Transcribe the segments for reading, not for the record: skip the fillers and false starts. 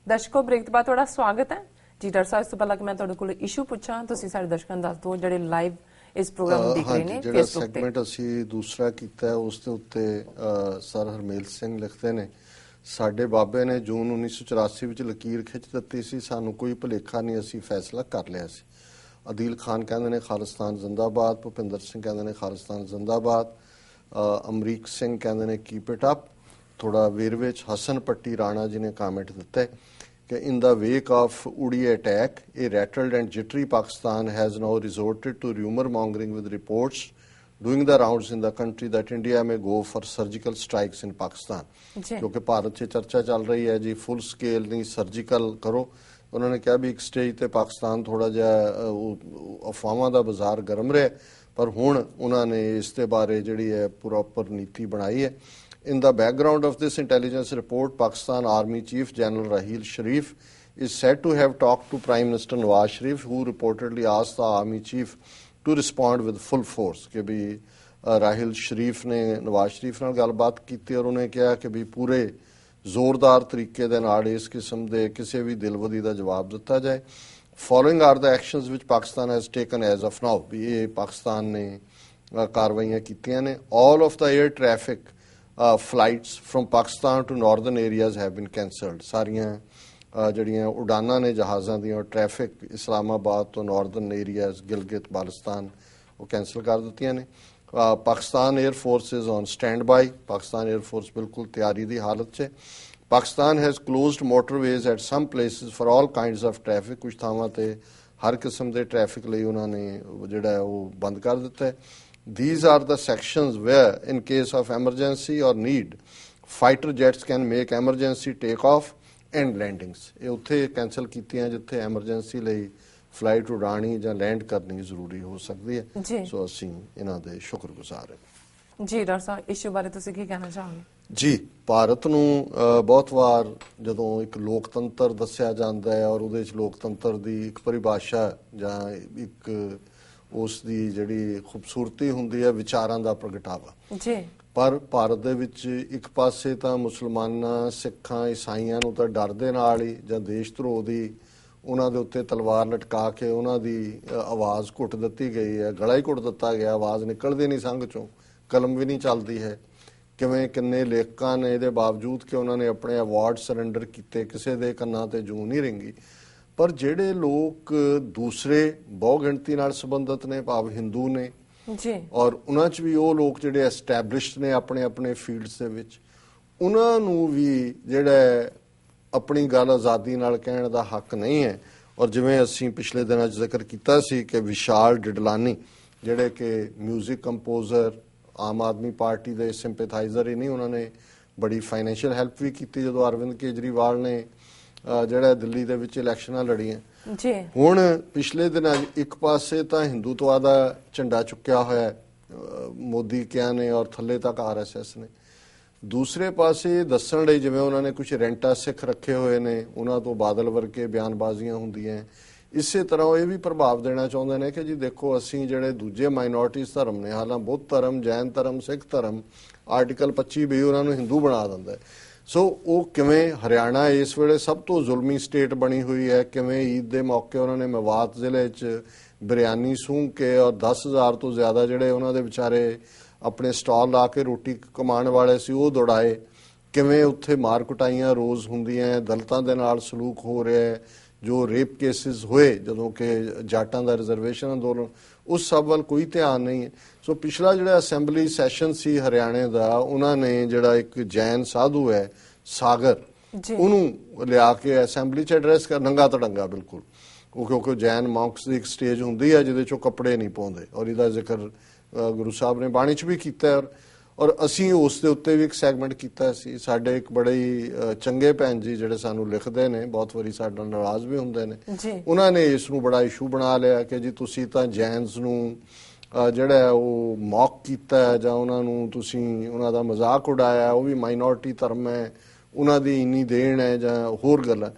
ਦਰਸ਼ਕੋ break ਤੋਂ ਬਾਅਦ ਤੁਹਾਡਾ ਸਵਾਗਤ ਹੈ ਜੀ। ਡਾਕਟਰ ਸਾਹਿਬ, ਇਸ ਤੋਂ ਪਹਿਲਾਂ ਕਿ ਮੈਂ ਤੁਹਾਡੇ ਕੋਲ ਇਸ਼ੂ ਪੁੱਛਾਂ, ਤੁਸੀਂ ਸਾਡੇ ਦਰਸ਼ਕਾਂ ਨੂੰ ਦੱਸ ਦਿਓ ਜਿਹੜੇ ਲਾਈਵ ਇਸ ਪ੍ਰੋਗਰਾਮ ਨੂੰ ਦੇਖ ਰਹੇ ਨੇ ਜਿਹੜਾ ਸੈਗਮੈਂਟ ਅਸੀਂ ਦੂਸਰਾ ਕੀਤਾ ਉਸ ਦੇ ਉੱਤੇ ਸਰ ਹਰਮੇਲ ਸਿੰਘ ਲਿਖਦੇ ਨੇ, ਸਾਡੇ ਬਾਬੇ ਨੇ ਜੂਨ 1984 ਵਿੱਚ ਲਕੀਰ ਖਿੱਚ ਦਿੱਤੀ ਸੀ, ਸਾਨੂੰ ਕੋਈ ਭੁਲੇਖਾ ਨਹੀਂ, ਅਸੀਂ ਫੈਸਲਾ ਕਰ ਲਿਆ ਸੀ। ਅਦੀਲ ਖਾਨ ਕਹਿੰਦੇ ਨੇ ਖਾਲਿਸਤਾਨ ਜ਼ਿੰਦਾਬਾਦ, ਭੁਪਿੰਦਰ ਸਿੰਘ ਕਹਿੰਦੇ ਨੇ ਖਾਲਿਸਤਾਨ ਜ਼ਿੰਦਾਬਾਦ, ਅਮਰੀਕ ਸਿੰਘ ਕਹਿੰਦੇ ਨੇ ਕੀਪ ਇਟ ਅਪ। ਥੋੜਾ ਵੇਰਵੇ 'ਚ ਹਸਨ ਪੱਟੀ ਰਾਣਾ ਜੀ ਨੇ ਕਾਮੈਂਟ ਦਿੱਤਾ ਕਿ in the wake of Uri attack, a rattled and jittery Pakistan has now resorted to rumor mongering with reports doing the rounds in the country that India may go for surgical strikes in Pakistan. क्योंकि भारत 'ਚ ਚਰਚਾ ਚੱਲ ਰਹੀ ਹੈ ਜੀ ਫੁੱਲ scale ਨਹੀਂ surgical ਕਰੋ। ਉਹਨਾਂ ਨੇ ਕਿਹਾ ਵੀ ਇੱਕ ਸਟੇਜ ਤੇ ਪਾਕਿਸਤਾਨ ਥੋੜਾ ਜਿਹਾ ਅਫਵਾਹਾਂ ਦਾ ਬਾਜ਼ਾਰ ਗਰਮ ਰਿਹਾ, ਪਰ ਹੁਣ ਉਹਨਾਂ ਨੇ ਇਸ ਦੇ ਬਾਰੇ ਜਿਹੜੀ ਹੈ ਪ੍ਰੋਪਰ ਨੀਤੀ ਬਣਾਈ ਹੈ। In the background of this intelligence report, Pakistan Army Chief General Raheel Sharif is said to have talked to Prime Minister Nawaz Sharif, who reportedly asked the Army Chief to respond with full force. कि भी राहिल शरीफ ने नवाज शरीफ ਨਾਲ ਗੱਲਬਾਤ ਕੀਤੀ ਔਰ ਉਹਨੇ ਕਿਹਾ ਕਿ ਵੀ ਪੂਰੇ ਜ਼ੋਰਦਾਰ ਤਰੀਕੇ ਦੇ ਨਾਲ ਇਸ ਕਿਸਮ ਦੇ ਕਿਸੇ ਵੀ ਦਿਲਵਦੀ ਦਾ ਜਵਾਬ ਦਿੱਤਾ ਜਾਏ। Following are the actions which Pakistan has taken as of now. ਵੀ ਇਹ ਪਾਕਿਸਤਾਨ ਨੇ ਕਾਰਵਾਈਆਂ ਕੀਤੀਆਂ ਨੇ। All of the air traffic flights from Pakistan to northern areas have been cancelled. ਸਾਰੀਆਂ ਜਿਹੜੀਆਂ ਉਡਾਨਾਂ ਨੇ ਜਹਾਜ਼ਾਂ ਦੀਆਂ ਟ੍ਰੈਫਿਕ ਇਸਲਾਮਾਬਾਦ ਤੋਂ ਨਾਰਦਰਨ ਏਰੀਆਜ਼ ਗਿਲਗਿਤ ਬਾਲਸਤਾਨ ਉਹ ਕੈਂਸਲ ਕਰ ਦਿੱਤੀਆਂ ਨੇ। Pakistan air force is on standby. Pakistan air force ਬਿਲਕੁਲ ਤਿਆਰੀ ਦੀ ਹਾਲਤ 'ਚ। Pakistan has closed motorways at some places for all kinds of traffic. ਕੁਝ ਥਾਵਾਂ ਤੇ ਹਰ ਕਿਸਮ ਦੇ ਟ੍ਰੈਫਿਕ ਲਈ ਉਹਨਾਂ ਨੇ ਜਿਹੜਾ ਉਹ ਬੰਦ ਕਰ ਦਿੱਤਾ ਹੈ। These are the sections where, in case of emergency or need, fighter jets can make emergency takeoff and landings. ਇਹ ਉੱਥੇ ਕੈਂਸਲ ਕੀਤੀਆਂ ਜਿੱਥੇ ਐਮਰਜੈਂਸੀ ਲਈ ਫਲਾਈਟ ਉਡਾਣੀ ਜਾਂ ਲੈਂਡ ਕਰਨੀ ਜ਼ਰੂਰੀ ਹੋ ਸਕਦੀ ਹੈ। ਸੋ ਅਸੀਂ ਇਹਨਾਂ ਦੇ ਸ਼ੁਕਰਗੁਜ਼ਾਰ ਹਾਂ ਜੀ। ਡਾਕਟਰ ਸਾਹਿਬ, ਇਸ਼ੂ ਬਾਰੇ ਤੁਸੀਂ ਕੀ ਕਹਿਣਾ ਚਾਹੋਗੇ? ਜੀ, ਭਾਰਤ ਨੂੰ ਬਹੁਤ ਵਾਰ ਜਦੋਂ ਇੱਕ ਲੋਕਤੰਤਰ ਦੱਸਿਆ ਜਾਂਦਾ ਹੈ ਔਰ ਉਹਦੇ 'ਚ ਲੋਕਤੰਤਰ ਦੀ ਇੱਕ ਪਰਿਭਾਸ਼ਾ ਜਾਂ ਇੱਕ ਉਸ ਦੀ ਜਿਹੜੀ ਖੂਬਸੂਰਤੀ ਹੁੰਦੀ ਹੈ ਵਿਚਾਰਾਂ ਦਾ ਪ੍ਰਗਟਾਵਾ ਜੀ, ਪਰ ਭਾਰਤ ਦੇ ਵਿੱਚ ਇੱਕ ਪਾਸੇ ਤਾਂ ਮੁਸਲਮਾਨਾਂ ਸਿੱਖਾਂ ਈਸਾਈਆਂ ਨੂੰ ਤਾਂ ਡਰ ਦੇ ਨਾਲ ਹੀ ਜਾਂ ਦੇਸ਼ ਧਰੋਹ ਦੀ ਉਹਨਾਂ ਦੇ ਉੱਤੇ ਤਲਵਾਰ ਲਟਕਾ ਕੇ ਉਹਨਾਂ ਦੀ ਆਵਾਜ਼ ਘੁੱਟ ਦਿੱਤੀ ਗਈ ਹੈ, ਗਲਾ ਹੀ ਘੁੱਟ ਦਿੱਤਾ ਗਿਆ, ਆਵਾਜ਼ ਨਿਕਲਦੀ ਨਹੀਂ ਸੰਘ ਚੋਂ, ਕਲਮ ਵੀ ਨਹੀਂ ਚੱਲਦੀ ਹੈ। ਕਿਵੇਂ ਕਿੰਨੇ ਲੇਖਕਾਂ ਨੇ ਇਹਦੇ ਬਾਵਜੂਦ ਕਿ ਉਹਨਾਂ ਨੇ ਆਪਣੇ ਅਵਾਰਡ ਸਰੈਂਡਰ ਕੀਤੇ, ਕਿਸੇ ਦੇ ਕੰਨਾਂ ਤੇ ਜੂੰ ਨਹੀਂ ਰਿੰਗੀ। ਪਰ ਜਿਹੜੇ ਲੋਕ ਦੂਸਰੇ ਬਹੁ ਗਿਣਤੀ ਨਾਲ ਸੰਬੰਧਿਤ ਨੇ, ਭਾਵ ਹਿੰਦੂ ਨੇ ਜੀ, ਔਰ ਉਹਨਾਂ 'ਚ ਵੀ ਉਹ ਲੋਕ ਜਿਹੜੇ ਐਸਟੈਬਲਿਸ਼ਡ ਨੇ ਆਪਣੇ ਆਪਣੇ ਫੀਲਡਸ ਦੇ ਵਿੱਚ, ਉਹਨਾਂ ਨੂੰ ਵੀ ਜਿਹੜਾ ਆਪਣੀ ਗੱਲ ਆਜ਼ਾਦੀ ਨਾਲ ਕਹਿਣ ਦਾ ਹੱਕ ਨਹੀਂ ਹੈ। ਔਰ ਜਿਵੇਂ ਅਸੀਂ ਪਿਛਲੇ ਦਿਨਾਂ 'ਚ ਜ਼ਿਕਰ ਕੀਤਾ ਸੀ ਕਿ ਵਿਸ਼ਾਲ ਡਿਡਲਾਨੀ ਜਿਹੜੇ ਕਿ music composer, Aam Aadmi party ਦੇ ਸਿੰਪੈਥਾਈਜ਼ਰ ਹੀ ਨਹੀਂ, ਉਹਨਾਂ ਨੇ ਬੜੀ ਫਾਈਨੈਂਸ਼ੀਅਲ ਹੈਲਪ ਵੀ ਕੀਤੀ ਜਦੋਂ ਅਰਵਿੰਦ ਕੇਜਰੀਵਾਲ ਨੇ ਜਿਹੜਾ ਦਿੱਲੀ ਦੇ ਵਿੱਚ ਇਲੈਕਸ਼ਨਾਂ ਲੜੀਆਂ ਜੀ। ਹੁਣ ਪਿਛਲੇ ਦਿਨਾਂ ਇੱਕ ਪਾਸੇ ਤਾਂ ਹਿੰਦੂਤਵਾ ਦਾ ਝੰਡਾ ਚੁੱਕਿਆ ਹੋਇਆ ਮੋਦੀ ਕਿਆ ਨੇ ਔਰ ਥੱਲੇ ਤੱਕ RSS ਨੇ, ਦੂਸਰੇ ਪਾਸੇ ਦੱਸਣ ਲਈ ਜਿਵੇਂ ਉਹਨਾਂ ਨੇ ਕੁਝ ਰੈਂਟਾ ਸਿੱਖ ਰੱਖੇ ਹੋਏ ਨੇ, ਉਹਨਾਂ ਤੋਂ ਬਾਦਲ ਵਰਗੇ ਬਿਆਨਬਾਜ਼ੀਆਂ ਹੁੰਦੀਆਂ। ਇਸੇ ਤਰ੍ਹਾਂ ਉਹ ਇਹ ਵੀ ਪ੍ਰਭਾਵ ਦੇਣਾ ਚਾਹੁੰਦੇ ਨੇ ਕਿ ਜੀ ਦੇਖੋ ਅਸੀਂ ਜਿਹੜੇ ਦੂਜੇ ਮਾਈਨੋਰਟੀਜ਼ ਧਰਮ ਨੇ, ਹਾਲਾਂ ਬੁੱਧ ਧਰਮ, ਜੈਨ ਧਰਮ, ਸਿੱਖ ਧਰਮ, ਆਰਟੀਕਲ 25 ਵੀ ਉਹਨਾਂ ਨੂੰ ਹਿੰਦੂ ਬਣਾ ਦਿੰਦਾ ਹੈ। ਸੋ ਉਹ ਕਿਵੇਂ ਹਰਿਆਣਾ ਇਸ ਵੇਲੇ ਸਭ ਤੋਂ ਜ਼ੁਲਮੀ ਸਟੇਟ ਬਣੀ ਹੋਈ ਹੈ, ਕਿਵੇਂ ਈਦ ਦੇ ਮੌਕੇ ਉਹਨਾਂ ਨੇ ਮੇਵਾਤ ਜ਼ਿਲ੍ਹੇ 'ਚ ਬਿਰਿਆਨੀ ਸੂੰਘ ਕੇ ਔਰ 10,000 ਤੋਂ ਜ਼ਿਆਦਾ ਜਿਹੜੇ ਉਹਨਾਂ ਦੇ ਵਿਚਾਰੇ ਆਪਣੇ ਸਟਾਲ ਲਾ ਕੇ ਰੋਟੀ ਕਮਾਉਣ ਵਾਲੇ ਸੀ ਉਹ ਦੌੜਾਏ, ਕਿਵੇਂ ਉੱਥੇ ਮਾਰ ਕੁਟਾਈਆਂ ਰੋਜ਼ ਹੁੰਦੀਆਂ, ਦਲਿਤਾਂ ਦੇ ਨਾਲ ਸਲੂਕ ਹੋ ਰਿਹਾ ਹੈ, ਜੋ ਰੇਪ ਕੇਸਿਸ ਹੋਏ ਜਦੋਂ ਕਿ ਜਾਟਾਂ ਦਾ ਰਿਜ਼ਰਵੇਸ਼ਨ ਅੰਦੋਲਨ, ਉਸ ਸਭ ਵੱਲ ਕੋਈ ਧਿਆਨ ਨਹੀਂ ਹੈ। ਸੋ ਪਿਛਲਾ ਜਿਹੜਾ ਅਸੈਂਬਲੀ ਸੈਸ਼ਨ ਸੀ ਹਰਿਆਣੇ ਦਾ, ਉਹਨਾਂ ਨੇ ਜਿਹੜਾ ਇੱਕ ਜੈਨ ਸਾਧੂ ਹੈ ਸਾਗਰ, ਉਹਨੂੰ ਲਿਆ ਕੇ ਅਸੈਂਬਲੀ 'ਚ ਐਡਰੈਸ ਕਰ, ਨੰਗਾ ਤੜੰਗਾ ਬਿਲਕੁਲ, ਉਹ ਕਿਉਂਕਿ ਜੈਨ ਮੌਂਕਸ ਦੀ ਇੱਕ ਸਟੇਜ ਹੁੰਦੀ ਹੈ ਜਿਹਦੇ 'ਚੋਂ ਕੱਪੜੇ ਨਹੀਂ ਪਾਉਂਦੇ, ਔਰ ਇਹਦਾ ਜ਼ਿਕਰ ਗੁਰੂ ਸਾਹਿਬ ਨੇ ਬਾਣੀ 'ਚ ਵੀ ਕੀਤਾ ਔਰ ਅਸੀਂ ਉਸ ਦੇ ਉੱਤੇ ਵੀ ਇੱਕ ਸੈਗਮੈਂਟ ਕੀਤਾ ਸੀ। ਸਾਡੇ ਇੱਕ ਬੜੇ ਹੀ ਚੰਗੇ ਭੈਣ ਜੀ ਜਿਹੜੇ ਸਾਨੂੰ ਲਿਖਦੇ ਨੇ, ਬਹੁਤ ਵਾਰੀ ਸਾਡੇ ਨਾਲ ਨਾਰਾਜ਼ ਵੀ ਹੁੰਦੇ ਨੇ, ਉਹਨਾਂ ਨੇ ਇਸ ਨੂੰ ਬੜਾ ਇਸ਼ੂ ਬਣਾ ਲਿਆ ਕਿ ਜੀ ਤੁਸੀਂ ਤਾਂ ਜੈਨਸ ਨੂੰ ਜਿਹੜਾ ਉਹ ਮੌਕ ਕੀਤਾ ਜਾਂ ਉਹਨਾਂ ਨੂੰ ਤੁਸੀਂ ਉਹਨਾਂ ਦਾ ਮਜ਼ਾਕ ਉਡਾਇਆ, ਉਹ ਵੀ ਮਾਈਨੋਰਟੀ ਧਰਮ ਹੈ, ਉਹਨਾਂ ਦੀ ਇੰਨੀ ਦੇਣ ਹੈ ਜਾਂ ਹੋਰ ਗੱਲਾਂ।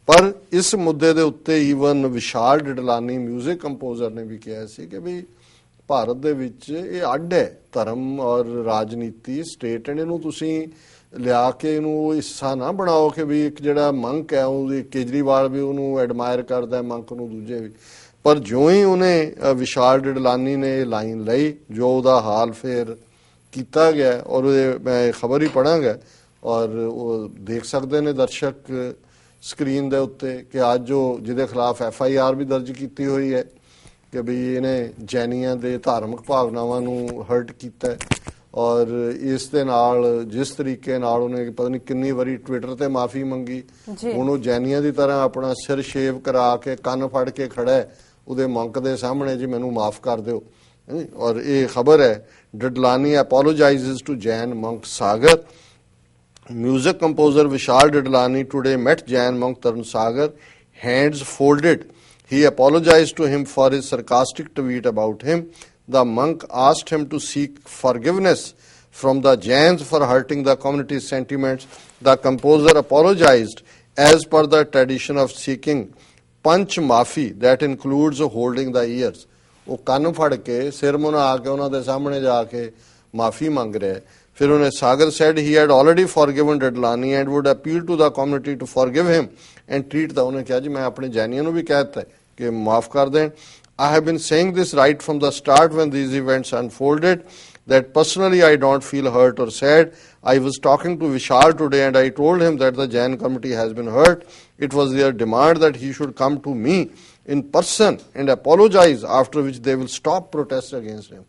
ਪਰ ਇਸ ਮੁੱਦੇ ਦੇ ਉੱਤੇ ਈਵਨ ਵਿਸ਼ਾਲ ਡਿਡਲਾਨੀ ਮਿਊਜ਼ਿਕ ਕੰਪੋਜ਼ਰ ਨੇ ਵੀ ਕਿਹਾ ਸੀ ਕਿ ਵੀ ਭਾਰਤ ਦੇ ਵਿੱਚ ਇਹ ਅੱਡ ਹੈ, ਧਰਮ ਔਰ ਰਾਜਨੀਤੀ ਸਟੇਟ, ਐਂਡ ਇਹਨੂੰ ਤੁਸੀਂ ਲਿਆ ਕੇ ਇਹਨੂੰ ਹਿੱਸਾ ਨਾ ਬਣਾਓ ਕਿ ਵੀ ਇੱਕ ਜਿਹੜਾ ਮੰਕ ਹੈ ਉਹਦੀ ਕੇਜਰੀਵਾਲ ਵੀ ਉਹਨੂੰ ਐਡਮਾਇਰ ਕਰਦਾ ਹੈ, ਮੰਕ ਨੂੰ ਦੂਜੇ ਵੀ। ਪਰ ਜਿਉਂ ਹੀ ਉਹਨੇ ਵਿਸ਼ਾਲ ਡਡਲਾਨੀ ਨੇ ਇਹ ਲਾਈਨ ਲਈ, ਜੋ ਉਹਦਾ ਹਾਲ ਫੇਰ ਕੀਤਾ ਗਿਆ, ਔਰ ਮੈਂ ਖਬਰ ਹੀ ਪੜਾਂਗਾ ਔਰ ਉਹ ਦੇਖ ਸਕਦੇ ਨੇ ਦਰਸ਼ਕ ਸਕਰੀਨ ਦੇ ਉੱਤੇ ਕਿ ਅੱਜ ਉਹ ਜਿਹਦੇ ਖਿਲਾਫ FIR ਵੀ ਦਰਜ ਕੀਤੀ ਹੋਈ ਹੈ ਕਿ ਵੀ ਇਹਨੇ ਜੈਨੀਆਂ ਦੇ ਧਾਰਮਿਕ ਭਾਵਨਾਵਾਂ ਨੂੰ ਹਰਟ ਕੀਤਾ, ਔਰ ਇਸ ਦੇ ਨਾਲ ਜਿਸ ਤਰੀਕੇ ਨਾਲ ਉਹਨੇ ਪਤਾ ਨਹੀਂ ਕਿੰਨੀ ਵਾਰੀ ਟਵਿੱਟਰ ਤੇ ਮਾਫੀ ਮੰਗੀ। ਹੁਣ ਉਹ ਜੈਨੀਆਂ ਦੀ ਤਰ੍ਹਾਂ ਆਪਣਾ ਸਿਰ ਸ਼ੇਵ ਕਰਾ ਕੇ ਕੰਨ ਫੜ ਕੇ ਖੜਾ ਹੈ ਉਹਦੇ ਮੰਕ ਦੇ ਸਾਹਮਣੇ, ਜੀ ਮੈਨੂੰ ਮਾਫ ਕਰ ਦਿਓ। ਔਰ ਇਹ ਖਬਰ ਹੈ, Dadlani apologizes to Jain monk Sagar. Music composer Vishal Dadlani today met Jain monk Tarun Sagar, hands folded. He apologized to him for his sarcastic tweet about him. The monk asked him to seek forgiveness from the Jains for hurting the community's sentiments. The composer apologized as per the tradition of seeking panch maafi, that includes holding the ears. ਉਹ ਕੰਨ ਫੜ ਕੇ ਸਿਰ ਮੁਨਾ ਕੇ ਉਹਨਾਂ ਦੇ ਸਾਹਮਣੇ ਜਾ ਕੇ ਮਾਫੀ ਮੰਗ ਰਿਹਾ। ਫਿਰ ਉਹਨੇ ਸਾਗਰ said he had already forgiven Dadlani and would appeal to the community to forgive him and treat the, ਉਹਨੇ ਕਿਹਾ ਜੀ ਮੈਂ ਆਪਣੇ ਜੈਨੀਆਂ ਨੂੰ ਵੀ ਕਹਿ ਦਿੱਤਾ ਕਿ ਮਾਫ ਕਰ ਦੇਣ। I have been saying this right from the start when these events unfolded, that personally I don't feel hurt or sad. I was talking to Vishal today and I told him that the Jain community has been hurt. It was their demand that he should come to me in person and apologize, after which they will stop protests against him.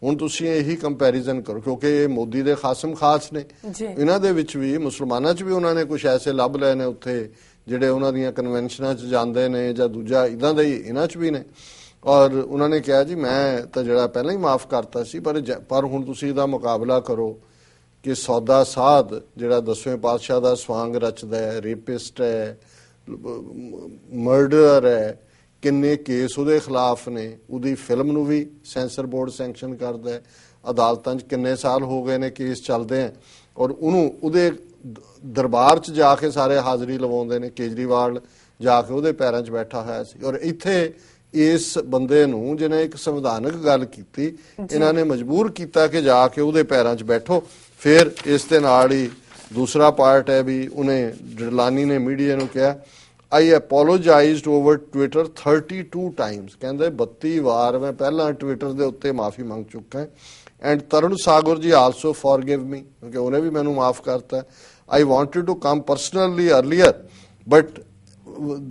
ਹੁਣ ਤੁਸੀਂ ਇਹੀ comparison ਕਰੋ, ਕਿਉਂਕਿ ਇਹ ਮੋਦੀ ਦੇ ਖਾਸਮ ਖਾਸ ਨੇ, ਇਹਨਾਂ ਦੇ ਵਿੱਚ ਵੀ ਮੁਸਲਮਾਨਾਂ 'ਚ ਵੀ ਉਹਨਾਂ ਨੇ ਕੁਝ ਐਸੇ ਲੱਭ ਲਏ ਨੇ ਉੱਥੇ ਜਿਹੜੇ ਉਹਨਾਂ ਦੀਆਂ ਕਨਵੈਨਸ਼ਨਾਂ 'ਚ ਜਾਂਦੇ ਨੇ ਜਾਂ ਦੂਜਾ ਇੱਦਾਂ ਦੇ ਹੀ ਇਹਨਾਂ 'ਚ ਵੀ ਨੇ। ਔਰ ਉਹਨਾਂ ਨੇ ਕਿਹਾ ਜੀ ਮੈਂ ਤਾਂ ਜਿਹੜਾ ਪਹਿਲਾਂ ਹੀ ਮਾਫ ਕਰਤਾ ਸੀ, ਪਰ ਹੁਣ ਤੁਸੀਂ ਇਹਦਾ ਮੁਕਾਬਲਾ ਕਰੋ ਕਿ ਸੌਦਾ ਸਾਧ ਜਿਹੜਾ 10ਵੇਂ ਪਾਤਸ਼ਾਹ ਦਾ ਸਵਾਂਗ ਰਚਦਾ ਹੈ, ਰੇਪਿਸਟ ਹੈ, ਮਰਡਰਰ ਹੈ, ਕਿੰਨੇ ਕੇਸ ਉਹਦੇ ਖਿਲਾਫ ਨੇ, ਉਹਦੀ ਫਿਲਮ ਨੂੰ ਵੀ ਸੈਂਸਰ ਬੋਰਡ ਸੈਂਕਸ਼ਨ ਕਰਦਾ ਹੈ, ਅਦਾਲਤਾਂ 'ਚ ਕਿੰਨੇ ਸਾਲ ਹੋ ਗਏ ਨੇ ਕੇਸ ਚੱਲਦੇ ਆ, ਔਰ ਉਹਨੂੰ ਉਹਦੇ ਦਰਬਾਰ 'ਚ ਜਾ ਕੇ ਸਾਰੇ ਹਾਜ਼ਰੀ ਲਵਾਉਂਦੇ ਨੇ। ਕੇਜਰੀਵਾਲ ਜਾ ਕੇ ਉਹਦੇ ਪੈਰਾਂ 'ਚ ਬੈਠਾ ਹੋਇਆ ਸੀ, ਔਰ ਇੱਥੇ ਇਸ ਬੰਦੇ ਨੂੰ ਜਿਹਨੇ ਇੱਕ ਸੰਵਿਧਾਨਕ ਗੱਲ ਕੀਤੀ, ਇਹਨਾਂ ਨੇ ਮਜਬੂਰ ਕੀਤਾ ਕਿ ਜਾ ਕੇ ਉਹਦੇ ਪੈਰਾਂ 'ਚ ਬੈਠੋ। ਫਿਰ ਇਸ ਦੇ ਨਾਲ ਹੀ ਦੂਸਰਾ ਪਾਰਟ ਹੈ ਵੀ ਉਹਨੇ ਡਡਲਾਨੀ ਨੇ ਮੀਡੀਆ ਨੂੰ ਕਿਹਾ I apologized over Twitter 32 times, ਕਹਿੰਦੇ 32 ਵਾਰ ਮੈਂ ਪਹਿਲਾਂ ਟਵਿੱਟਰ ਦੇ ਉੱਤੇ ਮਾਫੀ ਮੰਗ ਚੁੱਕਾ, ਐਂਡ ਤਰੁਣ ਸਾਗਰ ਜੀ ਆਲਸੋ ਫॉरगिव मी, ਕਿਉਂਕਿ ਉਹਨੇ ਵੀ ਮੈਨੂੰ ਮਾਫ ਕਰਤਾ। I wanted to come personally earlier but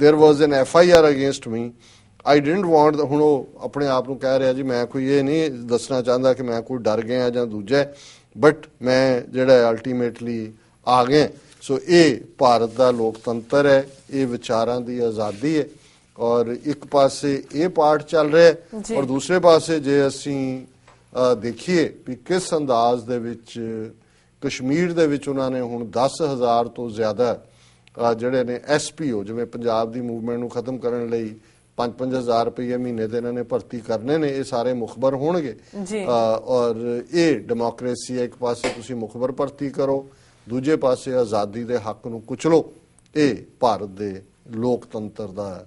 there was an FIR against me. I didn't want, ਹੁਣ ਉਹ ਆਪਣੇ ਆਪ ਨੂੰ ਕਹਿ ਰਿਹਾ ਜੀ ਮੈਂ ਕੋਈ ਇਹ ਨਹੀਂ ਦੱਸਣਾ ਚਾਹੁੰਦਾ ਕਿ ਮੈਂ ਕੋਈ ਡਰ ਗਿਆ ਜਾਂ ਦੂਜਾ, ਬਟ ਮੈਂ ਜਿਹੜਾ ਅਲਟੀਮੇਟਲੀ ਆ ਗਿਆ। ਸੋ ਇਹ ਭਾਰਤ ਦਾ ਲੋਕਤੰਤਰ ਹੈ, ਇਹ ਵਿਚਾਰਾਂ ਦੀ ਆਜ਼ਾਦੀ ਹੈ, ਔਰ ਇੱਕ ਪਾਸੇ ਇਹ ਪਾਰਟ ਚੱਲ ਰਿਹਾ ਔਰ ਦੂਸਰੇ ਪਾਸੇ ਜੇ ਅਸੀਂ ਦੇਖੀਏ ਵੀ ਕਿਸ ਅੰਦਾਜ਼ ਦੇ ਵਿੱਚ ਕਸ਼ਮੀਰ ਦੇ ਵਿੱਚ ਉਹਨਾਂ ਨੇ ਹੁਣ 10,000 ਤੋਂ ਜ਼ਿਆਦਾ ਜਿਹੜੇ ਨੇ SPO, ਜਿਵੇਂ ਪੰਜਾਬ ਦੀ ਮੂਵਮੈਂਟ ਨੂੰ ਖਤਮ ਕਰਨ ਲਈ 5-5 ਰੁਪਏ ਮਹੀਨੇ ਦੇ ਇਹਨਾਂ ਨੇ ਭਰਤੀ ਕਰਨੇ ਨੇ, ਇਹ ਸਾਰੇ ਮੁਖਬਰ ਹੋਣਗੇ। ਔਰ ਇਹ ਡੈਮੋਕ੍ਰੇਸੀ ਹੈ, ਇੱਕ ਪਾਸੇ ਤੁਸੀਂ ਮੁਖਬਰ ਭਰਤੀ ਕਰੋ, ਦੂਜੇ ਪਾਸੇ ਆਜ਼ਾਦੀ ਦੇ ਹੱਕ ਨੂੰ ਕੁਚਲੋ। ਇਹ ਭਾਰਤ ਦੇ ਲੋਕਤੰਤਰ ਦਾ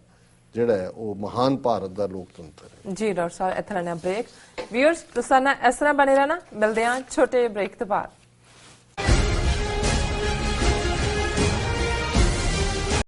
ਜਿਹੜਾ ਹੈ ਉਹ ਮਹਾਨ ਭਾਰਤ ਦਾ ਲੋਕਤੰਤਰ ਹੈ। ਜੀ ਡਾਕਟਰ ਸਾਹਿਬ, ਇੱਥੇ ਲੈਣਾ ਬ੍ਰੇਕ। ਵੀਅਰਸ ਤੁਸੀਂ ਇਸ ਤਰ੍ਹਾਂ ਬਣੇ ਰਹਿਣਾ, ਮਿਲਦੇ ਹਾਂ ਛੋਟੇ ਬ੍ਰੇਕ ਤੋਂ ਬਾਅਦ।